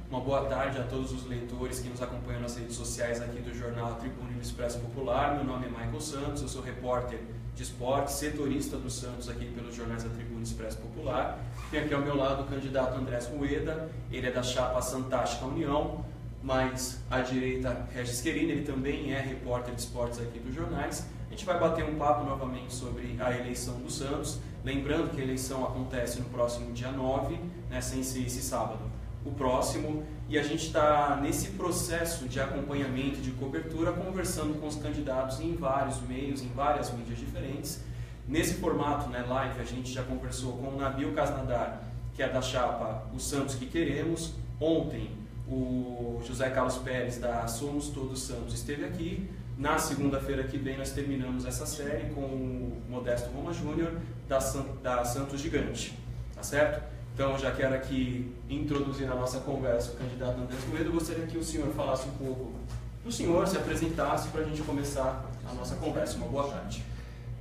Uma boa tarde a todos os leitores que nos acompanham nas redes sociais aqui do jornal A Tribuna e do Expresso Popular. Meu nome é Michael Santos, eu sou repórter de esporte, setorista do Santos aqui pelos jornais A Tribuna e Expresso Popular. Tem aqui ao meu lado o candidato Andrés Rueda, ele é da chapa Fantástica União, mas à direita Regis Querine, ele também é repórter de esportes aqui dos jornais. A gente vai bater um papo novamente sobre a eleição do Santos, lembrando que a eleição acontece no próximo dia 9, né, sem ser esse sábado, o próximo, e a gente está nesse processo de acompanhamento, de cobertura, conversando com os candidatos em vários meios, em várias mídias diferentes. Nesse formato, né, live, a gente já conversou com o Nabil Casnadar, que é da chapa O Santos que Queremos. Ontem, o José Carlos Pérez, da Somos Todos Santos, esteve aqui. Na segunda-feira que vem, nós terminamos essa série com o Modesto Roma Júnior, da Santos Gigante, tá certo? Então, já quero aqui introduzir na nossa conversa o candidato Andrés Rueda. Eu gostaria que o senhor falasse um pouco do senhor, se apresentasse para a gente começar a nossa conversa. Uma boa tarde.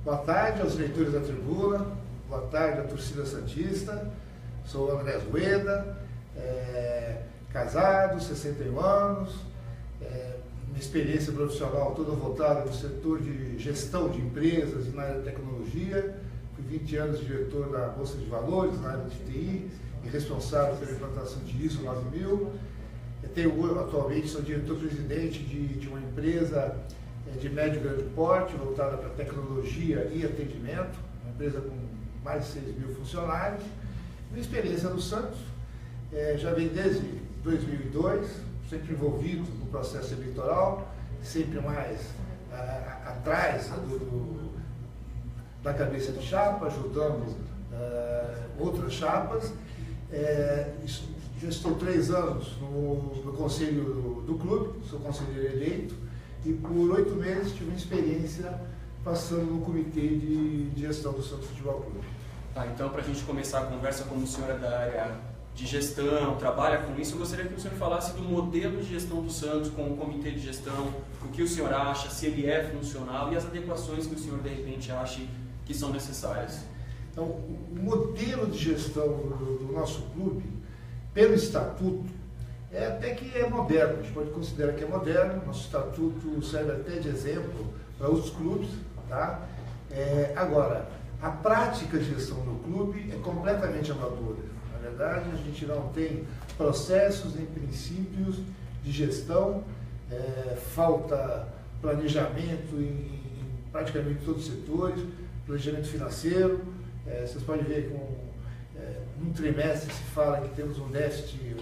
Boa tarde aos leitores da Tribuna, boa tarde à torcida santista. Sou o Andrés Rueda, casado, 61 anos, minha experiência profissional toda voltada no setor de gestão de empresas e na área de tecnologia. Fui 20 anos diretor da Bolsa de Valores, na área de TI, e responsável pela implantação de ISO 9000. Atualmente sou diretor-presidente de uma empresa de médio e grande porte, voltada para tecnologia e atendimento, uma empresa com mais de 6 mil funcionários. Minha experiência no Santos já vem desde 2002, sempre envolvido no processo eleitoral, sempre mais atrás da cabeça de chapa, ajudando outras chapas. Já estou 3 anos no conselho do clube, sou conselheiro eleito, e por 8 meses tive uma experiência passando no comitê de gestão do Santos Futebol Clube. Tá, então, para a gente começar a conversa, como o senhor é da área de gestão, trabalha com isso, eu gostaria que o senhor falasse do modelo de gestão do Santos com o comitê de gestão, o que o senhor acha, se ele é funcional e as adequações que o senhor, de repente, acha que são necessárias. Então, o modelo de gestão do nosso clube, pelo estatuto, até que é moderno, a gente pode considerar que é moderno. Nosso estatuto serve até de exemplo para outros clubes, tá? Agora, a prática de gestão do clube é completamente amadora. Na verdade, a gente não tem processos nem princípios de gestão, falta planejamento em praticamente todos os setores, planejamento financeiro. Vocês podem ver que num trimestre se fala que temos um déficit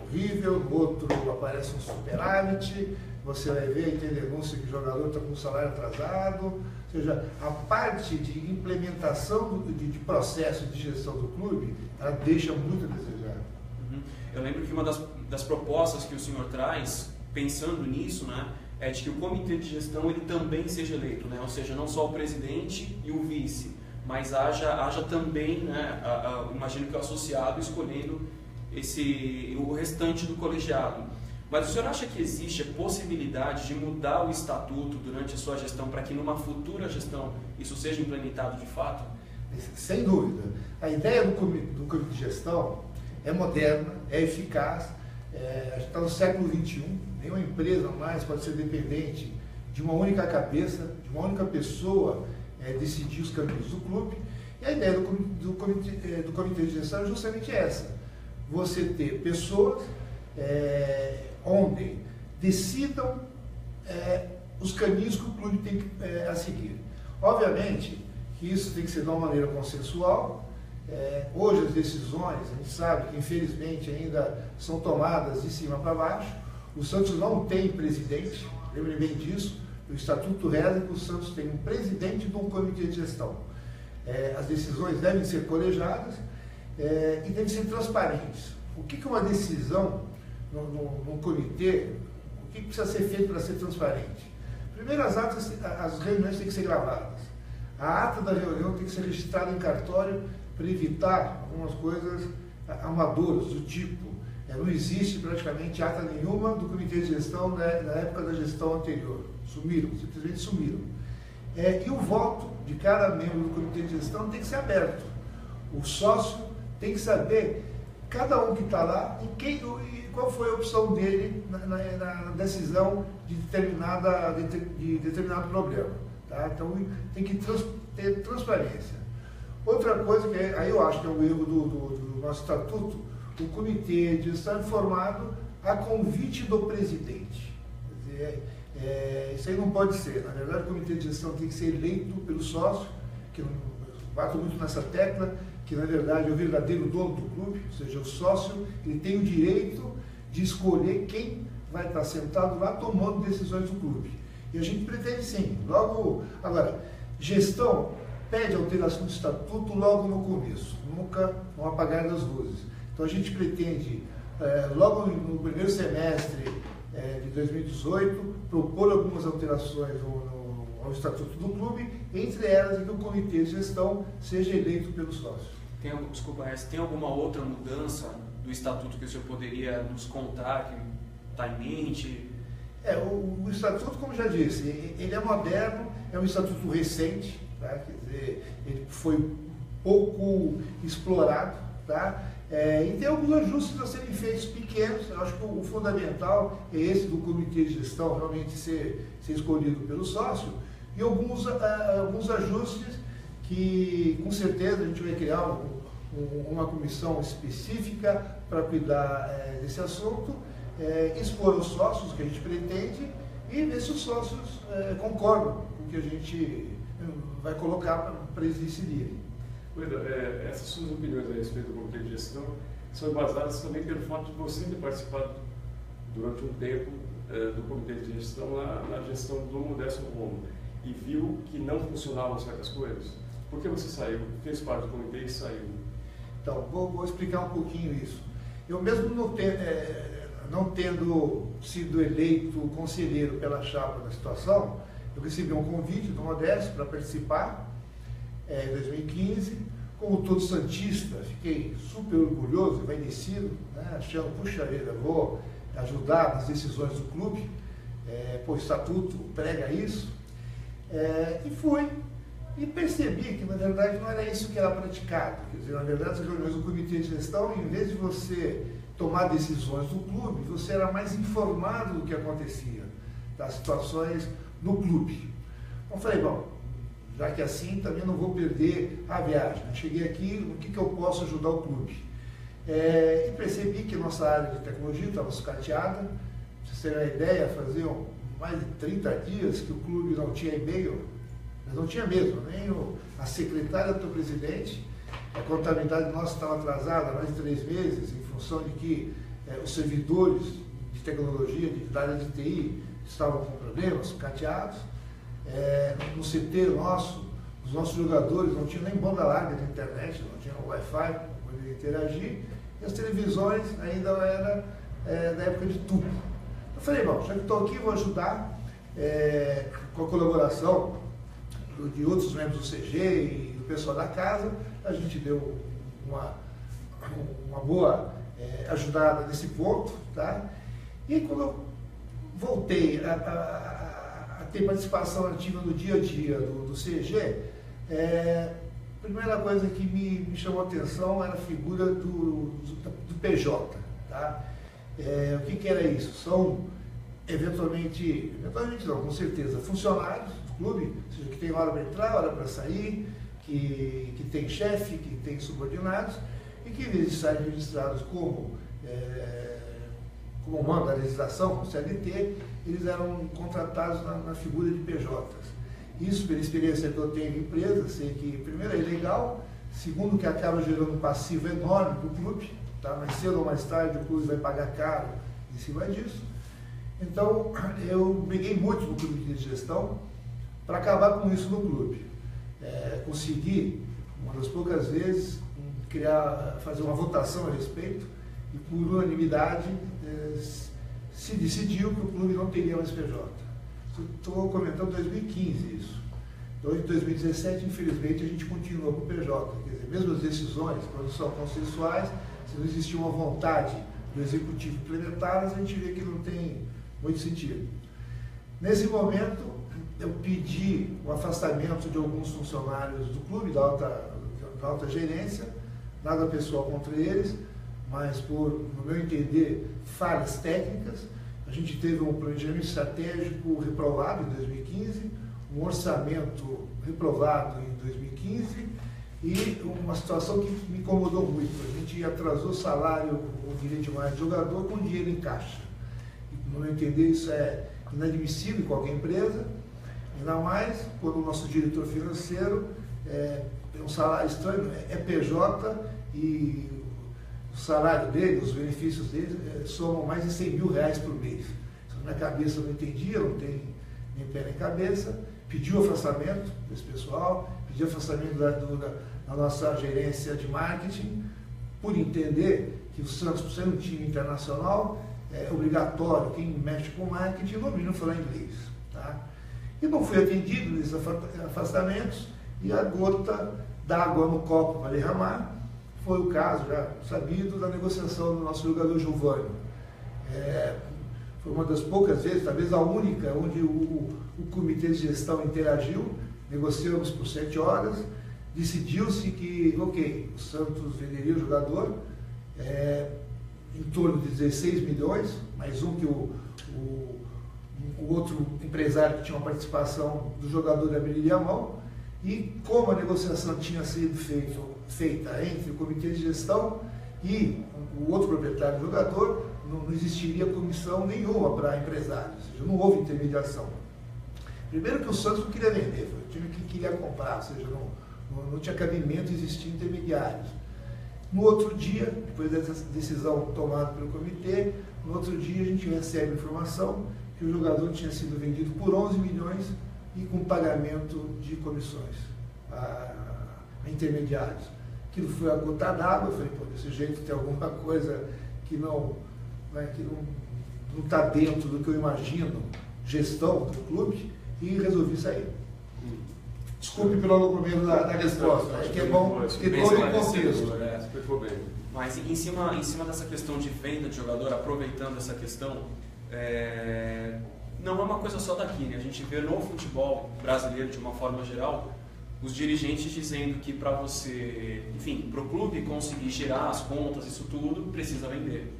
horrível, no outro aparece um superávit, você vai ver e tem denúncia que o jogador está com o salário atrasado. Ou seja, a parte de implementação de processo de gestão do clube, ela deixa muito a desejar. Eu lembro que uma das propostas que o senhor traz, pensando nisso, né, é de que o comitê de gestão ele também seja eleito, né? Ou seja, não só o presidente e o vice, mas haja também, né, imagino que o associado escolhendo o restante do colegiado. Mas o senhor acha que existe a possibilidade de mudar o estatuto durante a sua gestão para que numa futura gestão isso seja implementado de fato? Sem dúvida. A ideia do comitê de gestão é moderna, é eficaz. A gente está no século XXI, nenhuma empresa mais pode ser dependente de uma única cabeça, de uma única pessoa decidir os caminhos do clube. E a ideia do comitê de gestão é justamente essa: você ter pessoas onde decidam os caminhos que o clube tem a seguir. Obviamente que isso tem que ser de uma maneira consensual. Hoje as decisões, a gente sabe que infelizmente ainda são tomadas de cima para baixo. O Santos não tem presidente, lembre bem disso. O Estatuto reza que o Santos tem um presidente de um comitê de gestão. As decisões devem ser colegiadas e devem ser transparentes. O que é uma decisão num comitê? O que precisa ser feito para ser transparente? Primeiro, as reuniões têm que ser gravadas. A ata da reunião tem que ser registrada em cartório para evitar algumas coisas amadoras do tipo: não existe praticamente ata nenhuma do comitê de gestão na época da gestão anterior. Sumiram, simplesmente sumiram. E o voto de cada membro do comitê de gestão tem que ser aberto. O sócio tem que saber cada um que está lá e qual foi a opção dele na decisão de determinado problema. Tá? Então tem que ter transparência. Outra coisa que aí eu acho que é um erro do nosso estatuto, o comitê de gestão é formado a convite do presidente. Quer dizer, isso aí não pode ser. Na verdade, o comitê de gestão tem que ser eleito pelo sócio, que eu bato muito nessa tecla, que na verdade é o verdadeiro dono do clube, ou seja, o sócio, ele tem o direito de escolher quem vai estar sentado lá tomando decisões do clube. E a gente pretende sim. Agora, gestão pede alteração do estatuto logo no começo, nunca no apagar das luzes. Então a gente pretende, logo no primeiro semestre de 2018, propor algumas alterações ao estatuto do clube, entre elas que o comitê de gestão seja eleito pelo sócio. Tem alguma outra mudança do estatuto que o senhor poderia nos contar, que está em mente? O estatuto, como já disse, ele é moderno, é um estatuto recente, tá? Quer dizer, ele foi pouco explorado, tá? E tem alguns ajustes a serem feitos pequenos. Eu acho que o fundamental é esse do comitê de gestão realmente ser escolhido pelo sócio, e alguns ajustes que com certeza a gente vai criar uma comissão específica para cuidar desse assunto, expor os sócios que a gente pretende e ver se os sócios concordam com o que a gente vai colocar para eles decidirem. Essas suas opiniões a respeito do comitê de gestão são baseadas também pelo fato de você ter participado durante um tempo do comitê de gestão na gestão do Modesto Romo e viu que não funcionavam certas coisas. Por que você saiu? Fez parte do comitê e saiu? Então, vou explicar um pouquinho isso. Eu mesmo não tendo sido eleito conselheiro pela chapa da situação, eu recebi um convite do Modesto para participar em 2015. Como todo santista, fiquei super orgulhoso, envaidecido, né, achando, puxa vida, vou ajudar nas decisões do clube, o estatuto prega isso, e fui. E percebi que, na verdade, não era isso que era praticado. Quer dizer, na verdade, as reuniões do comitê de gestão, em vez de você tomar decisões do clube, você era mais informado do que acontecia, das situações no clube. Então, falei, bom, já que assim, também não vou perder a viagem. Eu cheguei aqui, no que eu posso ajudar o clube? E percebi que nossa área de tecnologia estava sucateada. Pra vocês terem uma ideia, faziam mais de 30 dias que o clube não tinha e-mail. Mas não tinha mesmo, nem a secretária do presidente. A contabilidade nossa estava atrasada há mais de 3 meses, em função de que os servidores de tecnologia, da área de TI, estavam com problemas, sucateados. No CT nosso, os nossos jogadores não tinham nem banda larga de internet, não tinham Wi-Fi para poder interagir, e as televisões ainda eram da época de tubo. Eu falei, bom, já que estou aqui, vou ajudar com a colaboração de outros membros do CG e do pessoal da casa. A gente deu uma boa ajudada nesse ponto, tá? E quando eu voltei a ter participação ativa no dia a dia do CG, a primeira coisa que me chamou a atenção era a figura do PJ, tá? O que era isso? São eventualmente não, com certeza, funcionários do clube, ou seja, que tem hora para entrar, hora para sair, que tem chefe, que tem subordinados, e que, em vez de estarem registrados como manda a legislação, como CLT, eles eram contratados na figura de PJs. Isso, pela experiência que eu tenho em empresa, sei que, primeiro, é ilegal, segundo, que acaba gerando um passivo enorme para o clube, tá? Mais cedo ou mais tarde o clube vai pagar caro em cima disso. Então, eu briguei muito no clube de gestão para acabar com isso no clube. Consegui, uma das poucas vezes, fazer uma votação a respeito, e por unanimidade se decidiu que o clube não teria mais PJ. Estou comentando 2015 isso. Então, em 2017, infelizmente, a gente continua com o PJ. Quer dizer, mesmo as decisões, quando são consensuais, se não existir uma vontade do executivo implementá-las, a gente vê que não tem muito sentido. Nesse momento, eu pedi o afastamento de alguns funcionários do clube, da alta gerência, nada pessoal contra eles, mas por, no meu entender, falhas técnicas. A gente teve um planejamento estratégico reprovado em 2015, um orçamento reprovado em 2015 e uma situação que me incomodou muito. A gente atrasou salário, o direito de mais de jogador com dinheiro em caixa. E, no meu entender, isso é inadmissível em qualquer empresa, ainda mais quando o nosso diretor financeiro tem um salário estranho, é PJ e o salário dele, os benefícios dele somam mais de 100 mil reais por mês. Isso na minha cabeça eu não entendia, não tem nem pé nem cabeça. Pediu afastamento desse pessoal, pediu afastamento da nossa gerência de marketing, por entender que o Santos, por ser um time internacional, é obrigatório, quem mexe com marketing, no mínimo falar inglês. Tá? E não fui atendido nesses afastamentos, e a gota d'água no copo para derramar foi o caso, já sabido, da negociação do nosso jogador Giovani. Foi uma das poucas vezes, talvez a única, onde o comitê de gestão interagiu, negociamos por 7 horas, decidiu-se que, ok, o Santos venderia o jogador em torno de 16 milhões, mais um que o outro empresário que tinha uma participação do jogador abriria a mão, e como a negociação tinha sido feita entre o comitê de gestão e o outro proprietário do jogador, não existiria comissão nenhuma para empresários, ou seja, não houve intermediação. Primeiro que o Santos não queria vender, foi o time que queria comprar, ou seja, não tinha cabimento existir intermediários. No outro dia, depois dessa decisão tomada pelo comitê, no outro dia a gente recebe a informação que o jogador tinha sido vendido por 11 milhões e com pagamento de comissões a intermediários. Aquilo foi a gota d'água, eu falei, pô, desse jeito tem alguma coisa que não está dentro do que eu imagino, gestão do clube, e resolvi sair. Desculpe pelo longo da resposta, acho que é bom ter todo o contexto. Mas em cima dessa questão de venda de jogador, aproveitando essa questão, não é uma coisa só daqui, né? A gente vê no futebol brasileiro, de uma forma geral, os dirigentes dizendo que para você, enfim, para o clube conseguir girar as contas, isso tudo, precisa vender.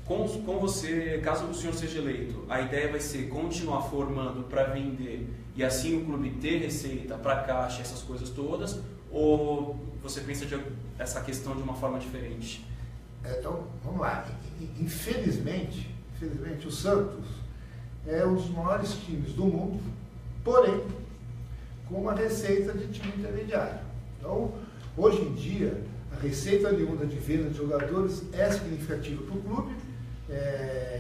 Com você, caso o senhor seja eleito, a ideia vai ser continuar formando para vender e assim o clube ter receita para caixa, essas coisas todas, ou você pensa essa questão de uma forma diferente? Então, vamos lá. Infelizmente, o Santos é um dos maiores times do mundo, porém, com uma receita de time intermediário. Então, hoje em dia, a receita oriunda de venda de jogadores é significativa para o clube,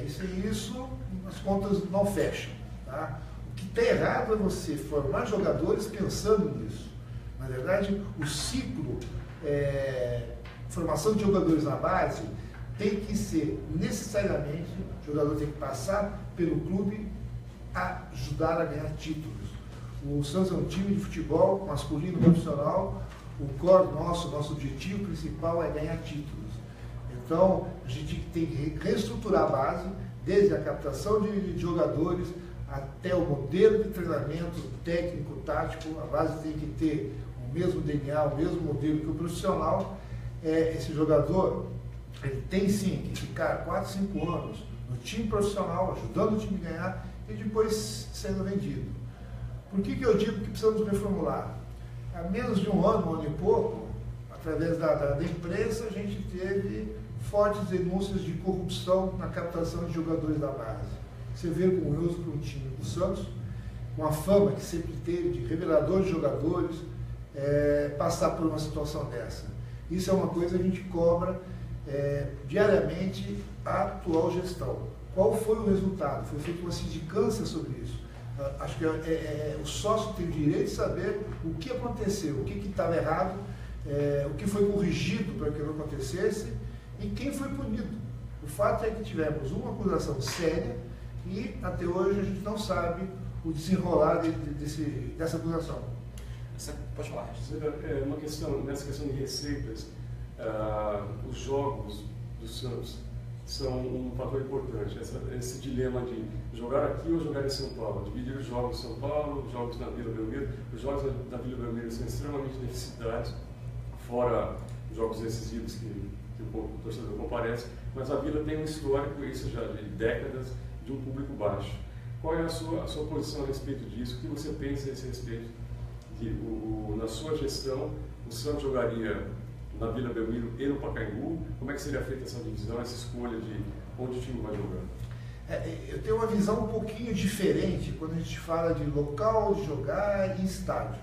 e sem isso, as contas não fecham. Tá? O que está errado é você formar jogadores pensando nisso. Na verdade, o ciclo formação de jogadores na base tem que ser necessariamente, o jogador tem que passar pelo clube a ajudar a ganhar títulos. O Santos é um time de futebol masculino profissional, o core nosso objetivo principal é ganhar títulos. Então, a gente tem que reestruturar a base, desde a captação de jogadores até o modelo de treinamento técnico, tático. A base tem que ter o mesmo DNA, o mesmo modelo que o profissional. Esse jogador, ele tem sim que ficar 4, 5 anos no time profissional, ajudando o time a ganhar e depois sendo vendido. Por que eu digo que precisamos reformular? Há menos de um ano e pouco, através da imprensa, a gente teve fortes denúncias de corrupção na captação de jogadores da base. Você vê com o uso para um time do Santos, com a fama que sempre teve de revelador de jogadores, passar por uma situação dessa. Isso é uma coisa que a gente cobra diariamente a atual gestão. Qual foi o resultado? Foi feita uma sindicância sobre isso. Acho que o sócio tem o direito de saber o que aconteceu, o que estava errado, o que foi corrigido para que não acontecesse e quem foi punido. O fato é que tivemos uma acusação séria e até hoje a gente não sabe o desenrolar dessa acusação. Pode falar. Nessa questão de receitas, os jogos do Santos são um fator importante. Esse dilema de jogar aqui ou jogar em São Paulo, dividir os jogos em São Paulo, os jogos na Vila Belmiro. Os jogos da Vila Belmiro são extremamente deficitários, fora os jogos decisivos que que o torcedor comparece, mas a Vila tem um histórico, isso já de décadas, de um público baixo. Qual é a sua posição a respeito disso? O que você pensa a esse respeito? Na sua gestão, o Santos jogaria na Vila Belmiro e no Pacaembu? Como é que seria feita essa divisão, essa escolha de onde o time vai jogar? Eu tenho uma visão um pouquinho diferente quando a gente fala de local de jogar e estádio.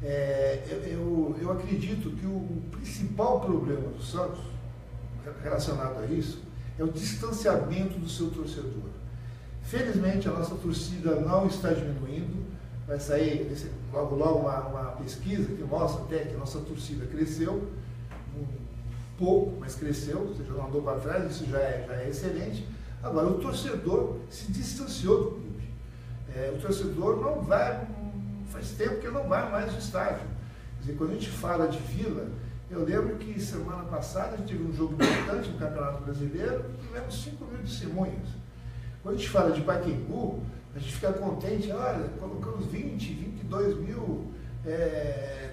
Eu acredito que o principal problema do Santos, relacionado a isso, é o distanciamento do seu torcedor. Felizmente, a nossa torcida não está diminuindo. Vai sair logo uma pesquisa que mostra até que a nossa torcida cresceu, um pouco, mas cresceu, ou seja, não andou para trás, isso já é excelente. Agora, o torcedor se distanciou do clube. O torcedor não vai, faz tempo que não vai mais no estádio. Quer dizer, quando a gente fala de Vila, eu lembro que semana passada a gente teve um jogo importante no Campeonato Brasileiro e tivemos 5 mil testemunhas. Quando a gente fala de Pacaembu, a gente fica contente, olha, colocamos 20, 22 mil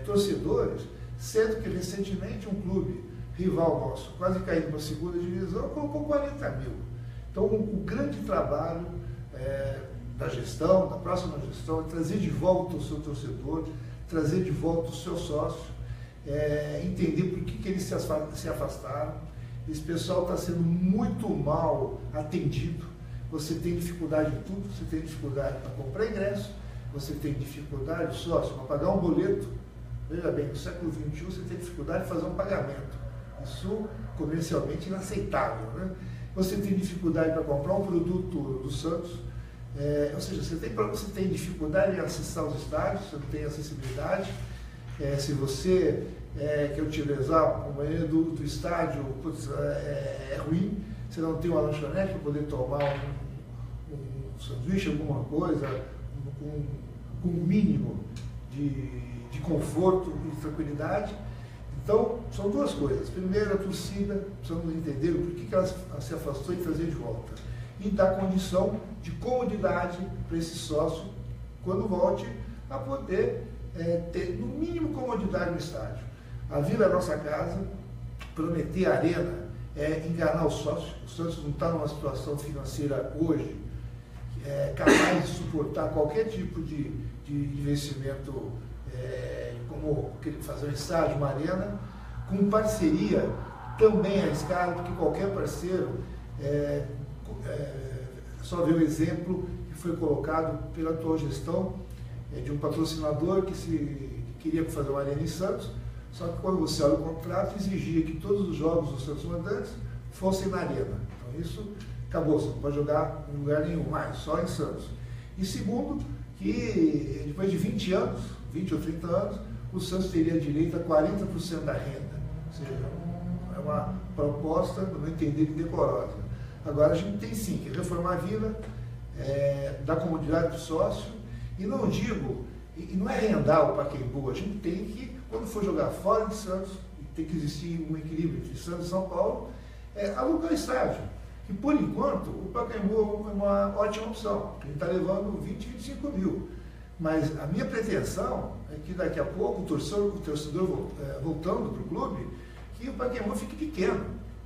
torcedores, sendo que recentemente um clube rival nosso, quase caindo para a segunda divisão, colocou 40 mil. Então, o grande trabalho da gestão, da próxima gestão, é trazer de volta o seu torcedor, trazer de volta o seu sócio, entender por que eles se afastaram. Esse pessoal está sendo muito mal atendido. Você tem dificuldade em tudo, você tem dificuldade para comprar ingresso, você tem dificuldade, sócio, para pagar um boleto. Veja bem, no século XXI você tem dificuldade de fazer um pagamento. Isso comercialmente inaceitável, né? Você tem dificuldade para comprar um produto do Santos, ou seja, você tem dificuldade em acessar os estádios, você não tem acessibilidade. Se você quer utilizar uma maneira do estádio, é ruim. Você não tem uma lanchonete para poder tomar um sanduíche, alguma coisa, com um mínimo de conforto e tranquilidade. Então, são duas coisas. Primeiro, a torcida, precisamos entender o porquê que ela se afastou e trazer de volta. E dar condição de comodidade para esse sócio, quando volte, a poder ter, no mínimo, comodidade no estádio. A Vila é a nossa casa, prometer arena enganar o sócio. O Santos não está numa situação financeira hoje capaz de suportar qualquer tipo de investimento, como fazer um estádio, uma arena, com parceria também arriscada, porque qualquer parceiro, só ver o exemplo que foi colocado pela atual gestão de um patrocinador que queria fazer uma arena em Santos. Só que quando você olha o contrato, exigia que todos os jogos dos Santos Mandantes fossem na arena. Então isso acabou, você não pode jogar em lugar nenhum mais, só em Santos. E segundo, que depois de 20 anos, 20 ou 30 anos, o Santos teria direito a 40% da renda. Ou seja, é uma proposta, não entender, decorosa. Agora a gente tem sim que reformar a Vila, dar comodidade para o sócio, e não digo, e não é arrendar o Pacaembu, a gente tem que, quando for jogar fora de Santos, tem que existir um equilíbrio entre Santos e São Paulo, alugar estádio. Que por enquanto o Pacaembu é uma ótima opção, a gente está levando 20, 25 mil. Mas a minha pretensão é que daqui a pouco o torcedor voltando para o clube, que o Pacaembu fique pequeno.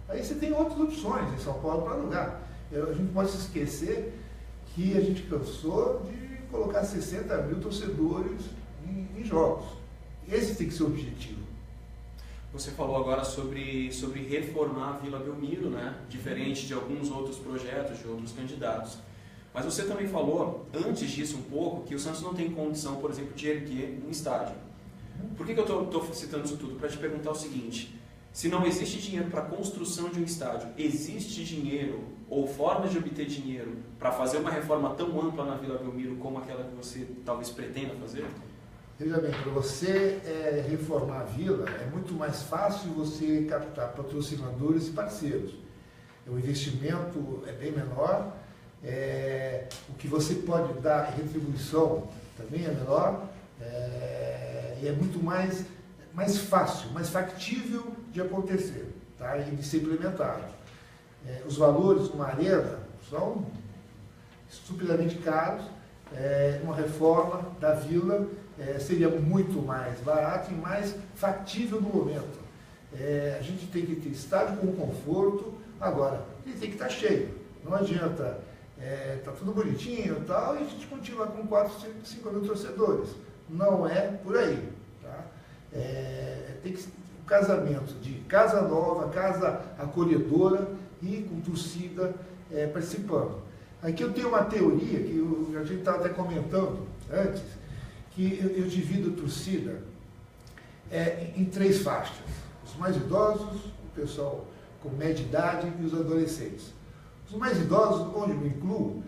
Aí você tem outras opções em São Paulo para alugar. A gente pode se esquecer que a gente cansou de colocar 60 mil torcedores em jogos. Esse tem que ser o objetivo. Você falou agora sobre reformar a Vila Belmiro, né? Diferente de alguns outros projetos, de outros candidatos. Mas você também falou, antes disso um pouco, que o Santos não tem condição, por exemplo, de erguer um estádio. Por que eu estou citando isso tudo? Para te perguntar o seguinte: se não existe dinheiro para a construção de um estádio, existe dinheiro ou forma de obter dinheiro para fazer uma reforma tão ampla na Vila Belmiro como aquela que você talvez pretenda fazer? Veja bem, para você reformar a Vila, é muito mais fácil você captar patrocinadores e parceiros. O investimento é bem menor, o que você pode dar em retribuição também é menor, e é muito mais fácil, mais factível de acontecer, tá? E de ser implementado. Os valores numa arena são estupidamente caros, uma reforma da Vila seria muito mais barato e mais factível no momento. A gente tem que ter estádio com conforto. Agora, ele tem que estar cheio. Não adianta, tá tudo bonitinho e tal, e a gente continua com 4, 5 mil torcedores. Não é por aí. Tá? Tem que um casamento de casa nova, casa acolhedora e com torcida participando. Aqui eu tenho uma teoria que a gente estava até comentando antes, que eu divido a torcida em 3 faixas. Os mais idosos, o pessoal com média idade e os adolescentes. Os mais idosos, onde eu incluo,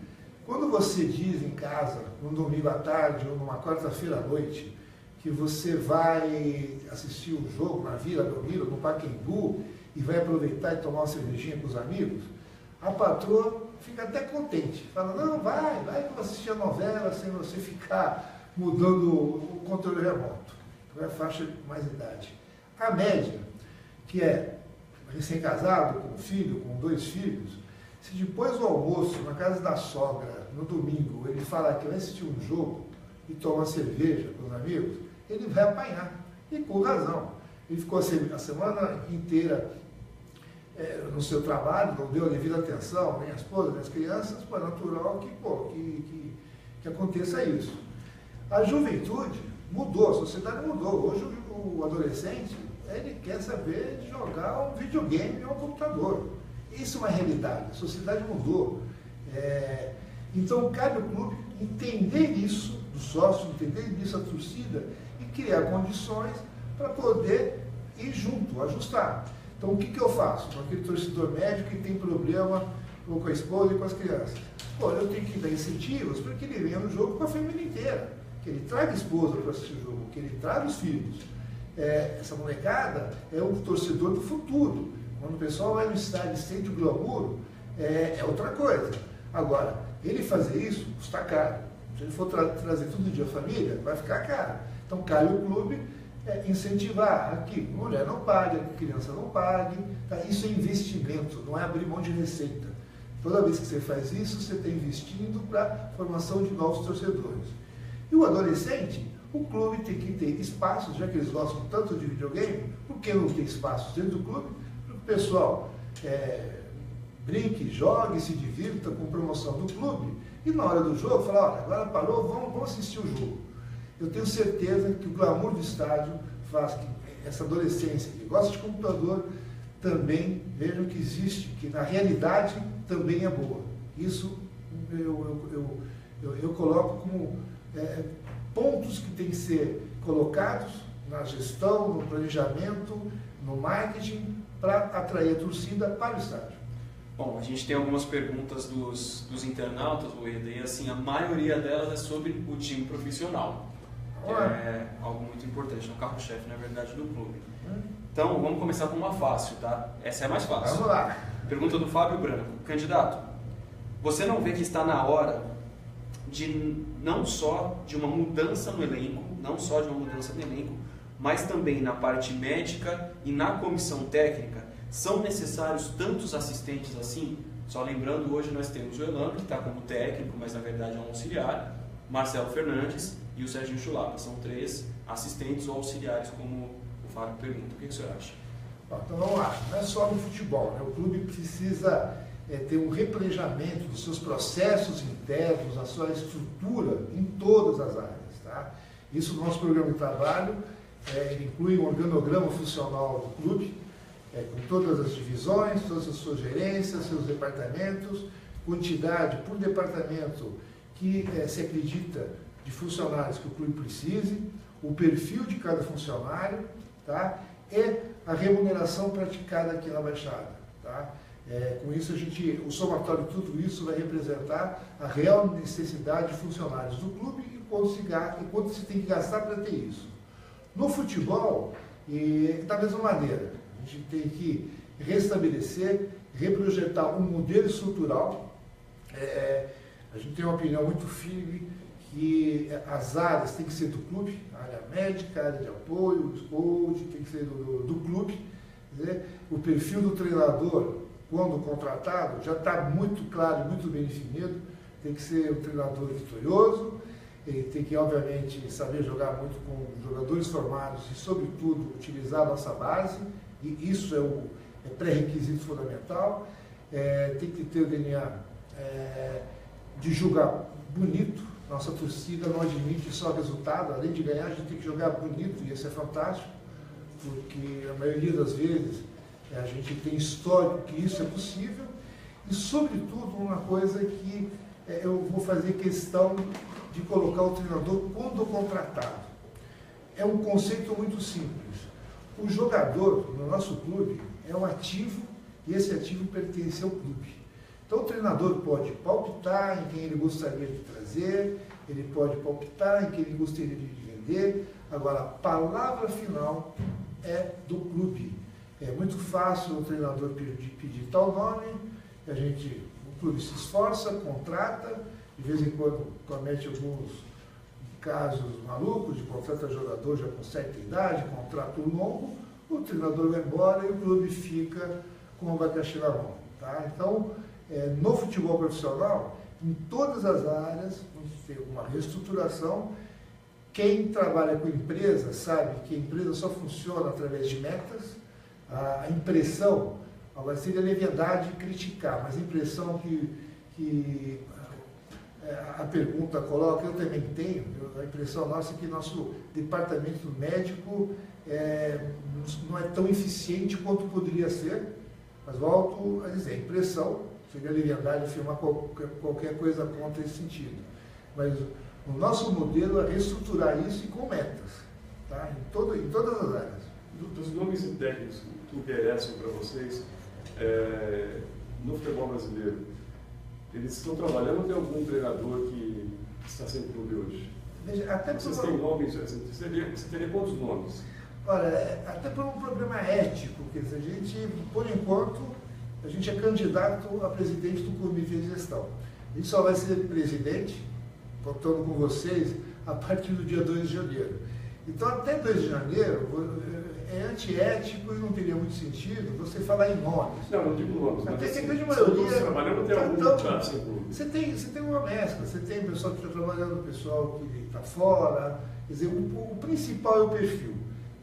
quando você diz em casa, num domingo à tarde ou numa quarta-feira à noite, que você vai assistir um jogo na Vila Belmiro, no Pacaembu, e vai aproveitar e tomar uma cervejinha com os amigos, a patroa fica até contente. Fala, não, vai que eu vou assistir a novela sem você ficar mudando o controle remoto. Então é a faixa de mais idade. A média, que é recém-casado, com um filho, com 2 filhos, se depois do almoço, na casa da sogra, no domingo, ele falar que vai assistir um jogo e tomar cerveja com os amigos, ele vai apanhar. E com razão. Ele ficou a semana inteira no seu trabalho, não deu a devida atenção, nem a esposa, nem as crianças, é natural que aconteça isso. A juventude mudou, a sociedade mudou. Hoje o adolescente, ele quer saber de jogar um videogame ou um computador. Isso é uma realidade, a sociedade mudou. Então cabe ao clube entender isso, do sócio, entender isso a torcida e criar condições para poder ir junto, ajustar. Então o que eu faço com aquele torcedor médio que tem problema com a esposa e com as crianças? Eu tenho que dar incentivos para que ele venha no jogo com a família inteira, que ele traga a esposa para assistir o jogo, que ele traga os filhos. Essa molecada é o torcedor do futuro. Quando o pessoal vai no estádio e sente o glamour, é outra coisa. Agora, ele fazer isso custa caro. Se ele for trazer todo dia a família, vai ficar caro. Então, cabe o clube incentivar que mulher não pague, que criança não pague. Tá? Isso é investimento, não é abrir mão de receita. Toda vez que você faz isso, você está investindo para a formação de novos torcedores. E o adolescente, o clube tem que ter espaços, já que eles gostam tanto de videogame, por que não ter espaços dentro do clube? Para o pessoal brinque, jogue, se divirta com promoção do clube. E na hora do jogo, falar, olha, agora parou, vamos assistir o jogo. Eu tenho certeza que o glamour do estádio faz que essa adolescência que gosta de computador também vejam que existe, que na realidade também é boa. Isso eu coloco como pontos que têm que ser colocados na gestão, no planejamento, no marketing, para atrair a torcida para o estádio. Bom, a gente tem algumas perguntas dos internautas, e assim, a maioria delas é sobre o time profissional. Que é algo muito importante, no carro-chefe, na verdade, do clube. Então, vamos começar com uma fácil, tá? Essa é mais fácil. Vamos lá. Pergunta do Fábio Branco. Candidato, você não vê que está na hora de não só de uma mudança no elenco, mas também na parte médica e na comissão técnica? São necessários tantos assistentes assim? Só lembrando, hoje nós temos o Elano, que está como técnico, mas na verdade é um auxiliar, Marcelo Fernandes e o Serginho Chulapa. São 3 assistentes ou auxiliares, como o Fábio pergunta. O que você acha? Então vamos lá, não é só no futebol, né? O clube precisa ter um replanejamento dos seus processos internos, a sua estrutura em todas as áreas. Tá? Isso no nosso programa de trabalho ele inclui um organograma funcional do clube, com todas as divisões, todas as suas gerências, seus departamentos, quantidade por departamento que se acredita de funcionários que o clube precise, o perfil de cada funcionário, tá? E a remuneração praticada aqui na Baixada. Tá? Com isso, o somatório de tudo isso vai representar a real necessidade de funcionários do clube e quanto se tem que gastar para ter isso. No futebol, da mesma maneira, a gente tem que restabelecer, reprojetar um modelo estrutural. A gente tem uma opinião muito firme que as áreas têm que ser do clube, a área médica, a área de apoio, o coach, tem que ser do clube. O perfil do treinador, quando contratado, já está muito claro, muito bem definido. Tem que ser um treinador vitorioso, ele tem que, obviamente, saber jogar muito com jogadores formados e, sobretudo, utilizar a nossa base. e isso é pré-requisito fundamental. Tem que ter o DNA de jogar bonito. Nossa torcida não admite só resultado, além de ganhar, a gente tem que jogar bonito, e isso é fantástico, porque a maioria das vezes a gente tem histórico que isso é possível, e sobretudo uma coisa que eu vou fazer questão de colocar o treinador quando contratado. É um conceito muito simples. O jogador no nosso clube é um ativo, e esse ativo pertence ao clube. Então o treinador pode palpitar em quem ele gostaria de trazer, ele pode palpitar em quem ele gostaria de vender, agora a palavra final é do clube. É muito fácil o treinador pedir tal nome, o clube se esforça, contrata, de vez em quando comete alguns casos malucos, de contrata jogador já com certa idade, contrato longo, o treinador vai embora e o clube fica com o abacaxi na mão. Tá? Então, no futebol profissional, em todas as áreas, tem uma reestruturação. Quem trabalha com empresa sabe que a empresa só funciona através de metas. A impressão, agora seria leviandade criticar, mas a impressão que a pergunta coloca, eu também tenho, a impressão nossa é que nosso departamento médico não é tão eficiente quanto poderia ser, mas volto a dizer, a impressão seria leviandade afirmar qualquer coisa contra esse sentido. Mas o nosso modelo é reestruturar isso e com metas, tá? em todas as áreas. Dos nomes técnicos que interessam para vocês no futebol brasileiro, eles estão trabalhando, tem algum treinador que está sem clube hoje? Veja, até vocês têm nomes, você teria quantos nomes? Olha, até por um problema ético, que a gente, por enquanto, a gente é candidato a presidente do comitê de gestão. A gente só vai ser presidente, contando com vocês, a partir do dia 2 de janeiro. Então, até 2 de janeiro, é antiético e não teria muito sentido você falar em nomes. Não digo nomes. Até que a grande maioria... trabalhando, tem algum então, você tem uma mescla, você tem pessoal que está trabalhando, pessoal que está fora. Quer dizer, o principal é o perfil.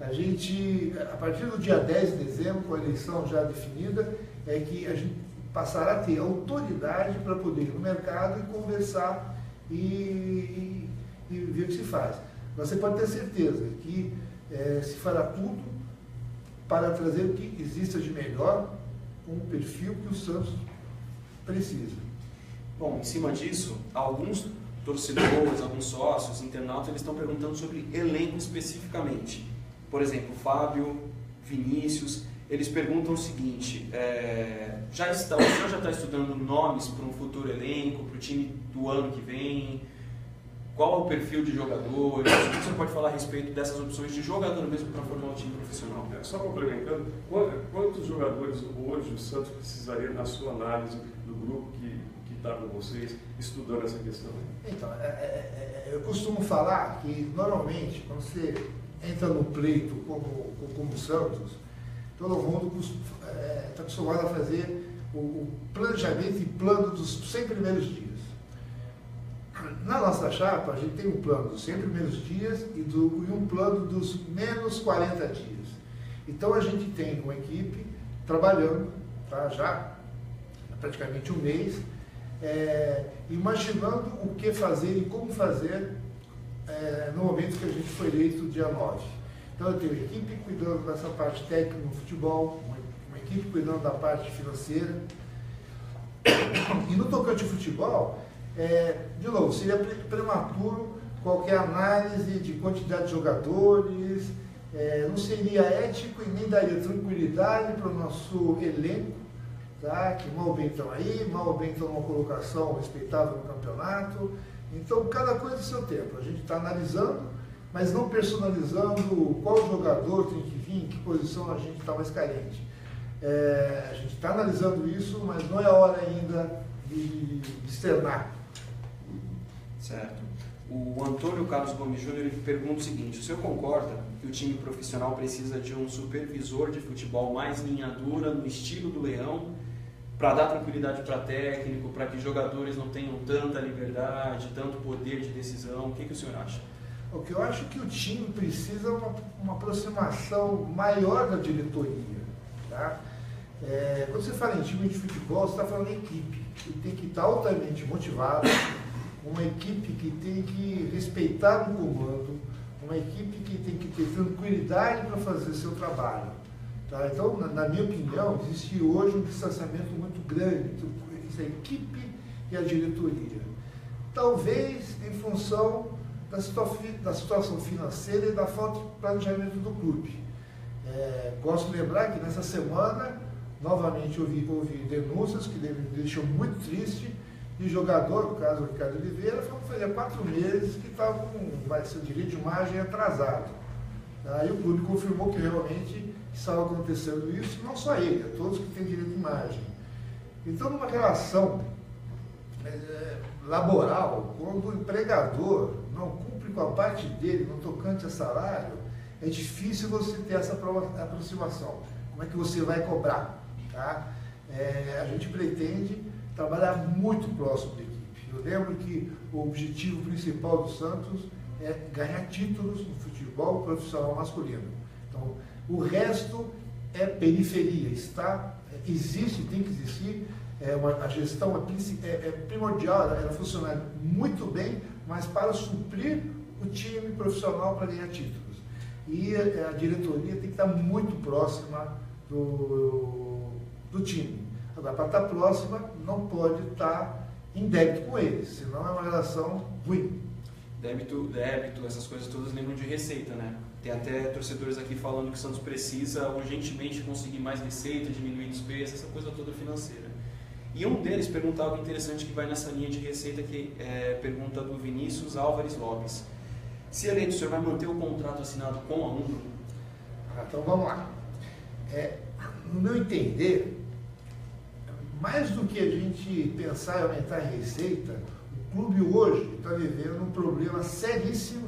A gente, a partir do dia 10 de dezembro, com a eleição já definida, é que a gente passará a ter autoridade para poder ir no mercado e conversar e ver o que se faz. Você pode ter certeza que se fará tudo para trazer o que exista de melhor com o perfil que o Santos precisa. Bom, em cima disso, alguns torcedores, alguns sócios, internautas, eles estão perguntando sobre elenco especificamente. Por exemplo, Fábio, Vinícius, eles perguntam o seguinte, o senhor já está estudando nomes para um futuro elenco, para o time do ano que vem? Qual é o perfil de jogadores? O que você pode falar a respeito dessas opções de jogador mesmo para formar um time profissional? Só complementando, quantos jogadores hoje o Santos precisaria, na sua análise, do grupo que está com vocês, estudando essa questão? Então, eu costumo falar que, normalmente, quando você entra no pleito como o Santos, todo mundo está acostumado a fazer o planejamento e plano dos 100 primeiros dias. Na nossa chapa, a gente tem um plano dos 100 primeiros dias e um plano dos menos 40 dias. Então, a gente tem uma equipe trabalhando, tá, já há praticamente um mês, imaginando o que fazer e como fazer no momento que a gente foi eleito, dia 9. Então, eu tenho uma equipe cuidando dessa parte técnica no futebol, uma equipe cuidando da parte financeira. E no tocante ao futebol, de novo, seria prematuro qualquer análise de quantidade de jogadores, não seria ético e nem daria tranquilidade para o nosso elenco, tá? Que mal ou bem estão aí, mal ou bem estão numa colocação respeitável no campeonato. Então, cada coisa do seu tempo. A gente está analisando, mas não personalizando qual jogador tem que vir, em que posição a gente está mais carente. A gente está analisando isso, mas não é hora ainda de externar. Certo. O Antônio Carlos Gomes Júnior pergunta o seguinte: o senhor concorda que o time profissional precisa de um supervisor de futebol mais linha dura, no estilo do Leão, para dar tranquilidade para técnico, para que jogadores não tenham tanta liberdade, tanto poder de decisão? O que o senhor acha? O que eu acho que o time precisa uma aproximação maior da diretoria. Tá? Quando você fala em time de futebol, você está falando em equipe, que tem que estar altamente motivada, uma equipe que tem que respeitar o comando, uma equipe que tem que ter tranquilidade para fazer seu trabalho. Tá? Então, na minha opinião, existe hoje um distanciamento muito grande entre a equipe e a diretoria. Talvez em função da situação financeira e da falta de planejamento do clube. Gosto de lembrar que nessa semana, novamente houve denúncias que me deixam muito triste, de jogador, no caso o Ricardo Oliveira, fazia 4 meses que estava com seu direito de imagem atrasado. Aí o clube confirmou que realmente estava acontecendo isso, e não só ele, todos que têm direito de imagem. Então, numa relação laboral, quando o empregador não cumpre com a parte dele no tocante a salário, é difícil você ter essa aproximação. Como é que você vai cobrar? Tá? A gente pretende trabalhar muito próximo da equipe. Eu lembro que o objetivo principal do Santos é ganhar títulos no futebol profissional masculino. Então, o resto é periferia, existe, tem que existir, a gestão é primordial, ela funciona muito bem, mas para suprir o time profissional para ganhar títulos. E a diretoria tem que estar muito próxima do time. Agora, para estar próxima, não pode estar em débito com eles, senão é uma relação ruim. Débito, essas coisas todas lembram de receita, né? Tem até torcedores aqui falando que o Santos precisa urgentemente conseguir mais receita, diminuir despesa, essa coisa toda financeira. E um deles pergunta algo interessante que vai nessa linha de receita, que é pergunta do Vinícius Álvares Lopes. Se eleito, o senhor vai manter o contrato assinado com a Umbro? Então vamos lá. No meu entender, mais do que a gente pensar em aumentar a receita, o clube hoje está vivendo um problema seríssimo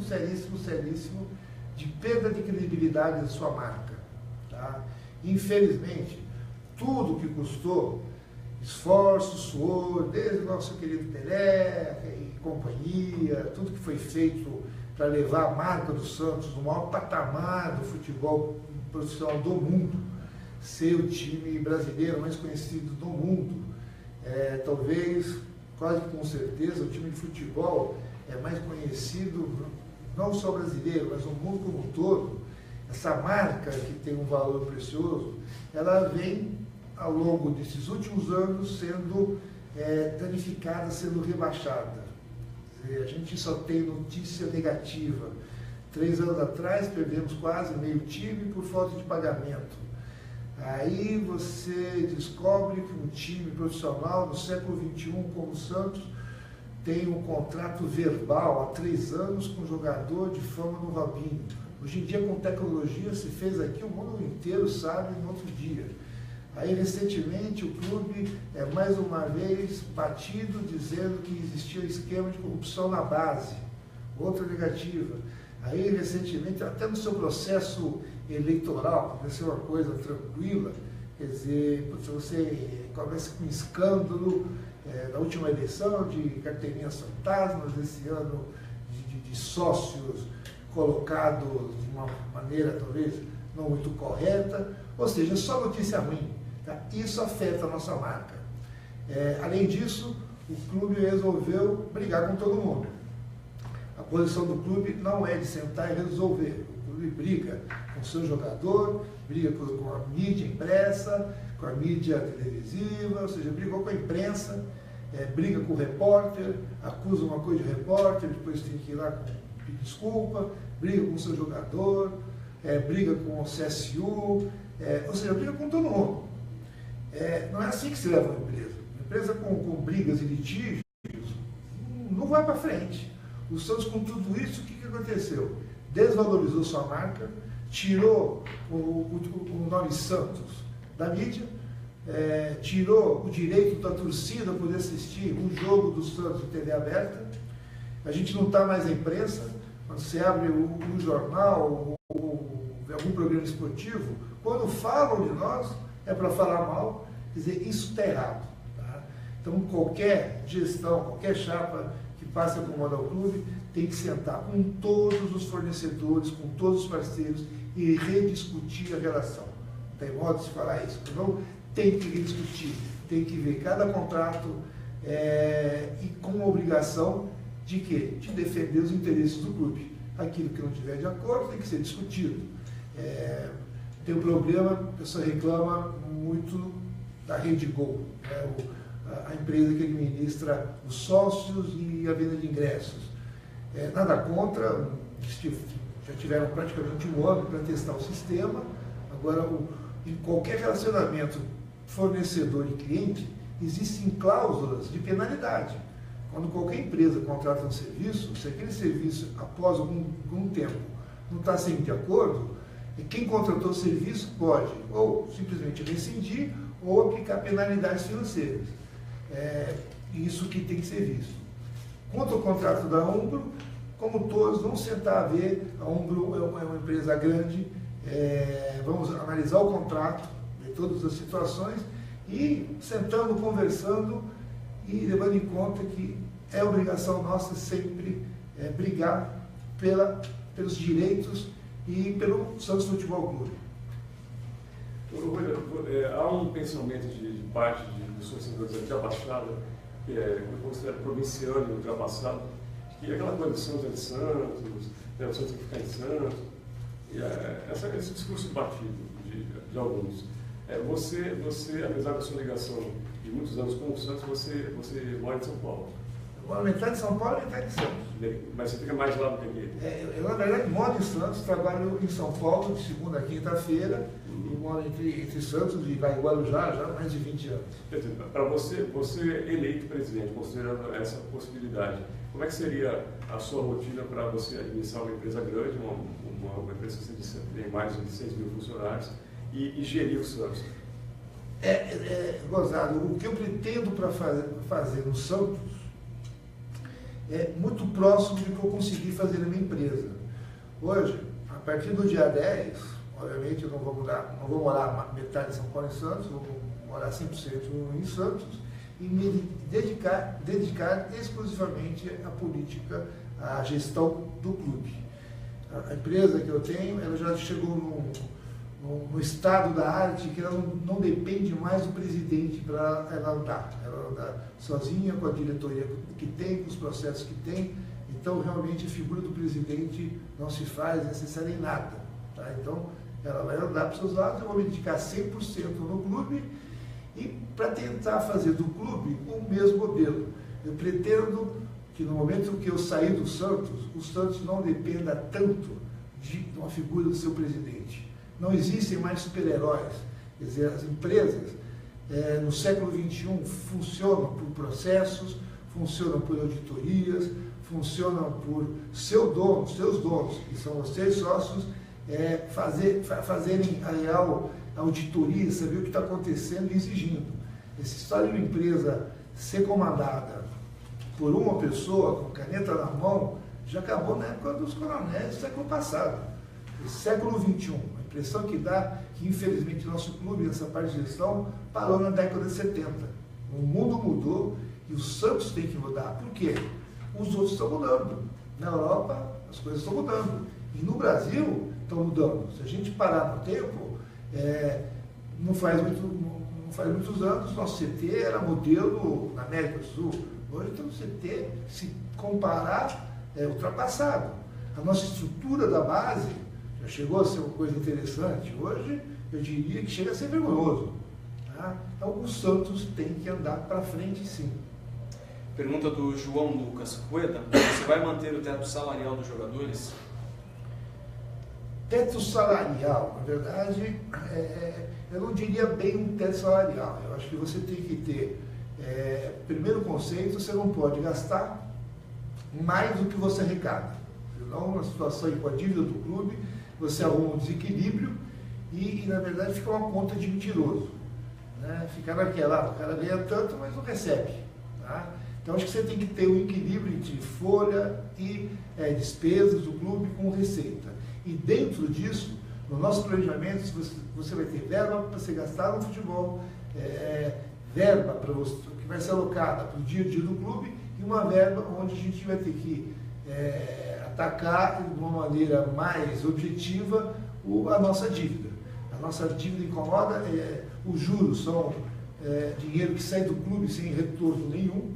de perda de credibilidade da sua marca. Tá? Infelizmente, tudo que custou esforço, suor, desde o nosso querido Pelé e companhia, tudo que foi feito para levar a marca do Santos no maior patamar do futebol profissional do mundo, ser o time brasileiro mais conhecido do mundo, talvez, quase com certeza, o time de futebol é mais conhecido, não só brasileiro, mas no mundo como um todo. Essa marca que tem um valor precioso, ela vem ao longo desses últimos anos sendo danificada, sendo rebaixada. A gente só tem notícia negativa. 3 anos atrás perdemos quase meio time por falta de pagamento. Aí você descobre que um time profissional do século XXI como o Santos tem um contrato verbal há 3 anos com um jogador de fama no Robinho. Hoje em dia, com tecnologia, se fez aqui, o mundo inteiro sabe no outro dia. Aí, recentemente, o clube mais uma vez batido, dizendo que existia um esquema de corrupção na base. Outra negativa. Aí, recentemente, até no seu processo eleitoral, vai ser uma coisa tranquila, quer dizer, se você começa com um escândalo na última eleição de carteirinhas fantasmas, esse ano de sócios colocados de uma maneira talvez não muito correta, ou seja, só notícia ruim. Tá? Isso afeta a nossa marca. Além disso, o clube resolveu brigar com todo mundo. A posição do clube não é de sentar e resolver. O clube briga com o seu jogador, briga com a mídia impressa, com a mídia televisiva, ou seja, brigou com a imprensa, briga com o repórter, acusa uma coisa de repórter, depois tem que ir lá pedir desculpa, briga com o seu jogador, briga com o CSU, ou seja, briga com todo mundo. Não é assim que se leva uma empresa. Uma empresa com brigas e litígios não vai para frente. O Santos, com tudo isso, o que aconteceu? Desvalorizou sua marca, tirou o nome Santos da mídia, tirou o direito da torcida a poder assistir um jogo do Santos em TV aberta. A gente não está mais na imprensa. Quando você abre um jornal ou algum programa esportivo, quando falam de nós, é para falar mal. Quer dizer, isso está errado. Tá? Então, qualquer gestão, qualquer chapa que passe a comandar o clube, tem que sentar com todos os fornecedores, com todos os parceiros e rediscutir a relação. tem modo de se falar isso. Então, tem que discutir, tem que ver cada contrato e com a obrigação de quê? De defender os interesses do clube. Aquilo que não tiver de acordo tem que ser discutido. Tem um problema, a pessoa reclama muito da Rede Gol, a empresa que administra os sócios e a venda de ingressos. Nada contra, já tiveram praticamente um ano para testar o sistema. Agora, em qualquer relacionamento fornecedor e cliente, existem cláusulas de penalidade. Quando qualquer empresa contrata um serviço, se aquele serviço, após algum tempo, não está sempre de acordo, quem contratou o serviço pode ou simplesmente rescindir ou aplicar penalidades financeiras. Isso que tem que ser visto. Quanto ao contrato da Umbro, como todos, vamos sentar a ver. A Umbro é uma empresa grande, vamos analisar o contrato, ver todas as situações e sentando, conversando e levando em conta que é obrigação nossa sempre brigar pelos direitos e pelo Santos Futebol Clube. Há um pensamento de parte dos torcedores aqui abaixada, que é considerado provinciano e ultrapassado, que aquela coisa de Santos é de Santos, o Santos tem que ficar em Santos, e esse discurso batido de alguns. Você, apesar da sua ligação de muitos anos com o Santos, você mora em São Paulo. Eu moro metade de São Paulo e metade de Santos. Mas você fica mais lá do que aqui? Eu, na verdade, moro em Santos, trabalho em São Paulo de segunda a quinta-feira, e moro entre Santos e Guarujá já há mais de 20 anos. Para você eleito presidente, considerando essa possibilidade, como é que seria a sua rotina para você administrar uma empresa grande, uma empresa que você disse que tem mais de 6 mil funcionários, e gerir o Santos? Gozado, o que eu pretendo para fazer no Santos é muito próximo do que eu consegui fazer na minha empresa. Hoje, a partir do dia 10, obviamente eu não vou morar metade de São Paulo em Santos, vou morar 100% em Santos e me dedicar exclusivamente à política, à gestão do clube. A empresa que eu tenho, ela já chegou no estado da arte que ela não depende mais do presidente para ela andar. Ela anda sozinha com a diretoria que tem, com os processos que tem. Então, realmente, a figura do presidente não se faz necessária em nada. Tá? Então, ela vai andar para os seus lados, eu vou me dedicar 100% no clube e para tentar fazer do clube o mesmo modelo. Eu pretendo que no momento que eu sair do Santos, o Santos não dependa tanto de uma figura do seu presidente. Não existem mais super-heróis. Quer dizer, as empresas no século XXI funcionam por processos, funcionam por auditorias, funcionam por seus donos, que são vocês sócios, fazerem a real auditoria, saber o que está acontecendo e exigindo. Essa história de uma empresa ser comandada por uma pessoa com caneta na mão já acabou na época dos coronéis do século passado. O século XXI, a impressão que dá que, infelizmente, nosso clube, nessa parte de gestão, parou na década de 70. O mundo mudou e o Santos tem que mudar. Por quê? Os outros estão mudando. Na Europa, as coisas estão mudando. E no Brasil, estão mudando. Se a gente parar no tempo, não faz muitos anos, nosso CT era modelo na América do Sul. Hoje, então, o CT, se comparar, é ultrapassado. A nossa estrutura da base já chegou a ser uma coisa interessante. Hoje, eu diria que chega a ser vergonhoso. Tá? Então, o Santos tem que andar para frente, sim. Pergunta do João Lucas Rueda: você vai manter o teto salarial dos jogadores? Teto salarial, na verdade, eu não diria bem um teto salarial. Eu acho que você tem que ter, primeiro conceito, você não pode gastar mais do que você arrecada. Senão, na situação com a dívida do clube, você arruma um desequilíbrio e na verdade, fica uma conta de mentiroso. Né? Fica naquela, o cara ganha tanto, mas não recebe. Tá? Então, acho que você tem que ter um equilíbrio entre folha e despesas do clube com receita. E dentro disso, no nosso planejamento, você vai ter verba para você gastar no futebol, verba para você, que vai ser alocada para o dia a dia do clube e uma verba onde a gente vai ter que atacar de uma maneira mais objetiva a nossa dívida. A nossa dívida incomoda, os juros são dinheiro que sai do clube sem retorno nenhum,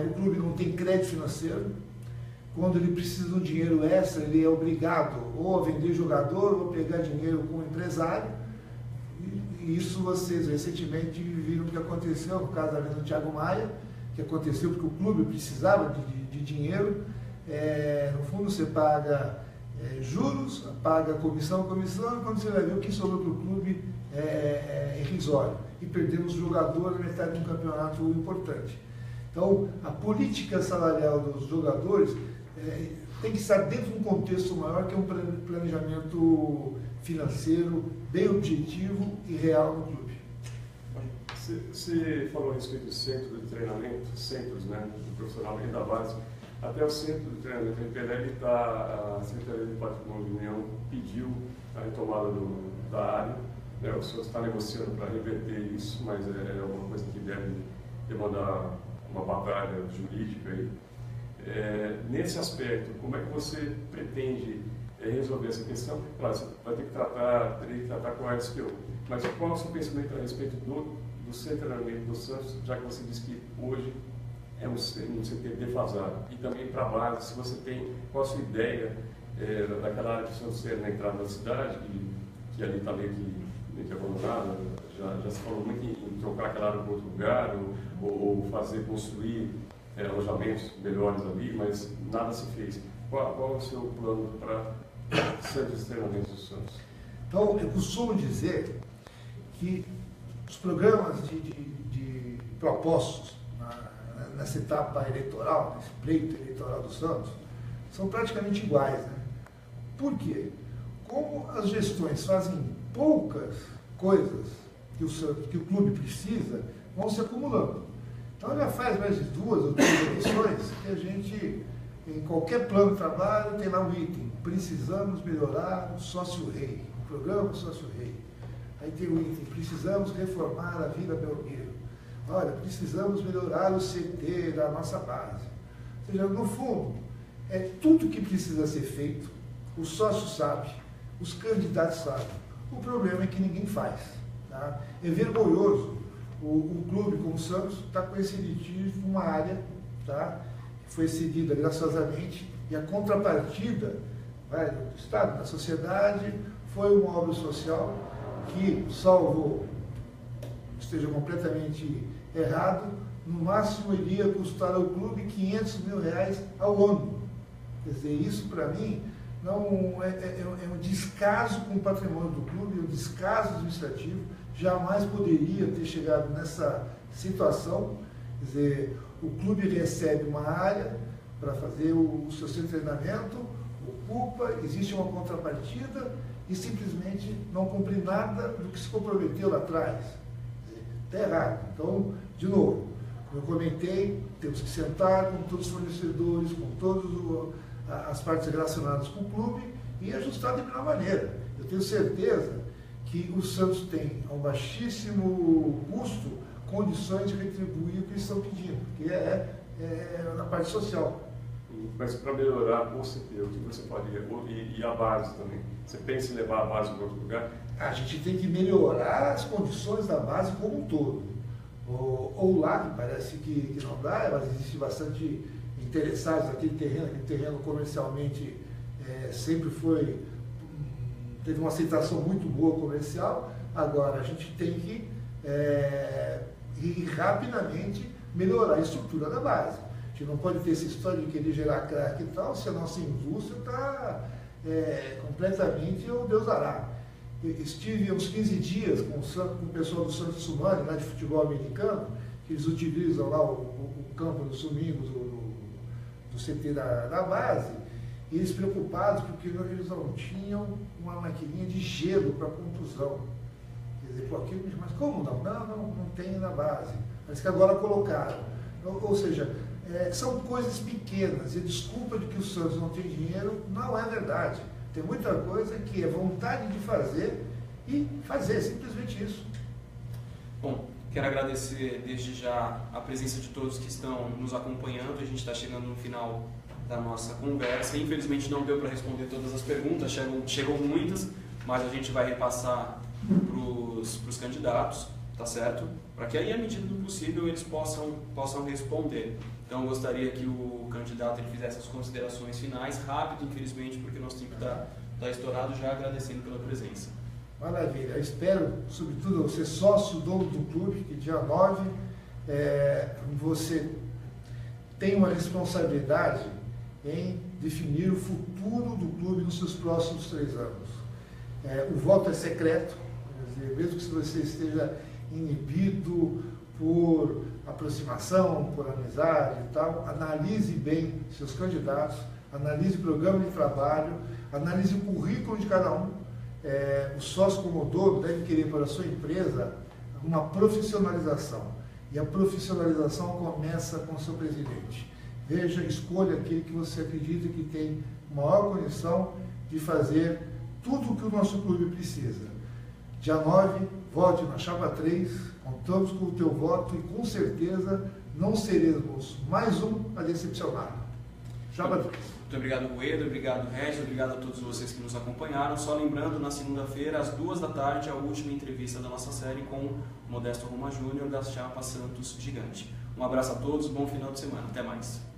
o clube não tem crédito financeiro, quando ele precisa de um dinheiro extra, ele é obrigado ou a vender jogador ou a pegar dinheiro com o empresário, e isso vocês recentemente viram o que aconteceu no caso do Thiago Maia, que aconteceu porque o clube precisava de dinheiro. No fundo você paga juros, paga comissão, e quando você vai ver o que sobrou para o clube é irrisório. E perdemos o jogador na metade de um campeonato importante. Então, a política salarial dos jogadores tem que estar dentro de um contexto maior, que é um planejamento financeiro bem objetivo e real no clube. Você falou a respeito do centro de treinamento, centros, né, do profissional e da base. Até o centro de treinamento em Pelé, a Secretaria de Patrimônio da União pediu a retomada da área. O senhor está negociando para reverter isso, mas é alguma coisa que deve demandar uma batalha jurídica aí. Nesse aspecto, como é que você pretende resolver essa questão? Claro, você vai ter que tratar com a SPO, mas qual é o seu pensamento a respeito do centro de treinamento do Santos, já que você disse que hoje é um CT defasado? E também para a base, se você tem, qual a sua ideia daquela área que o Santos tem na entrada da cidade, que ali está meio que abandonada, já se falou muito em trocar aquela área para outro lugar, ou construir alojamentos melhores ali, mas nada se fez. Qual é o seu plano para centros de treinamento do Santos? Então, eu costumo dizer que os programas de propostos nessa etapa eleitoral, nesse pleito eleitoral do Santos, são praticamente iguais, né? Por quê? Como as gestões fazem poucas coisas que o clube precisa, vão se acumulando. Então já faz mais de 2 ou 3 eleições que a gente, em qualquer plano de trabalho, tem lá um item: precisamos melhorar o sócio-rei, o programa sócio-rei. Aí tem o item: precisamos reformar a Vila Belmiro. Olha, precisamos melhorar o CT da nossa base. Ou seja, no fundo, é tudo que precisa ser feito, o sócio sabe, os candidatos sabem. O problema é que ninguém faz. Tá? É vergonhoso o clube como o Santos está com esse litígio com uma área, tá, que foi cedida graciosamente, e a contrapartida do Estado, da sociedade, foi uma obra social que, salvo esteja completamente errado, no máximo iria custar ao clube R$500 mil ao ano. Quer dizer, isso para mim não é um descaso com o patrimônio do clube, é um descaso administrativo. Jamais poderia ter chegado nessa situação. Quer dizer, o clube recebe uma área para fazer o seu treinamento, ocupa, existe uma contrapartida e simplesmente não cumpre nada do que se comprometeu lá atrás. Está errado. Então, de novo, como eu comentei, temos que sentar com todos os fornecedores, com todas as partes relacionadas com o clube e ajustar da melhor maneira. Eu tenho certeza que o Santos tem, a um baixíssimo custo, condições de retribuir o que eles estão pedindo, que é na parte social. Mas para melhorar o CT, o que você faria? E a base também? Você pensa em levar a base para outro lugar? A gente tem que melhorar as condições da base como um todo. Ou lá, que parece que não dá, mas existe bastante interessados naquele terreno comercialmente sempre teve uma aceitação muito boa comercial. Agora a gente tem que ir rapidamente melhorar a estrutura da base. A gente não pode ter essa história de querer gerar craque e tal, se a nossa indústria está completamente o Deus dará. Estive uns 15 dias com o pessoal do Santos Sumani, lá de futebol americano, que eles utilizam lá o campo dos domingos do CT da base, e eles preocupados porque eles não tinham uma maquininha de gelo para contusão. Quer dizer, mas como não? Não tem na base. Mas que agora colocaram. Ou seja, são coisas pequenas, e a desculpa de que o Santos não tem dinheiro não é verdade. Tem muita coisa que é vontade de fazer e fazer, simplesmente isso. Bom, quero agradecer desde já a presença de todos que estão nos acompanhando. A gente está chegando no final da nossa conversa. Infelizmente não deu para responder todas as perguntas, chegou muitas, mas a gente vai repassar para os candidatos, tá certo? Para que aí, à medida do possível, eles possam responder. Então, eu gostaria que o candidato ele fizesse as considerações finais, rápido, infelizmente, porque o nosso tempo está estourado, já agradecendo pela presença. Maravilha. Eu espero, sobretudo, você sócio, dono do clube, que dia 9 você tem uma responsabilidade em definir o futuro do clube nos seus próximos 3 anos. O voto é secreto, quer dizer, mesmo que você esteja inibido por aproximação, por amizade e tal, analise bem seus candidatos, analise o programa de trabalho, analise o currículo de cada um. O sócio como dono deve querer para a sua empresa uma profissionalização. E a profissionalização começa com o seu presidente. Veja, escolha aquele que você acredita que tem maior condição de fazer tudo o que o nosso clube precisa. Dia 9, vote na Chapa 3, contamos com o teu voto e com certeza não seremos mais um a decepcionar. Chapa 3. Muito obrigado, Rueda, obrigado, Regis, obrigado a todos vocês que nos acompanharam. Só lembrando, na segunda-feira, às 2 da tarde, a última entrevista da nossa série com o Modesto Roma Júnior, da Chapa Santos Gigante. Um abraço a todos, bom final de semana, até mais.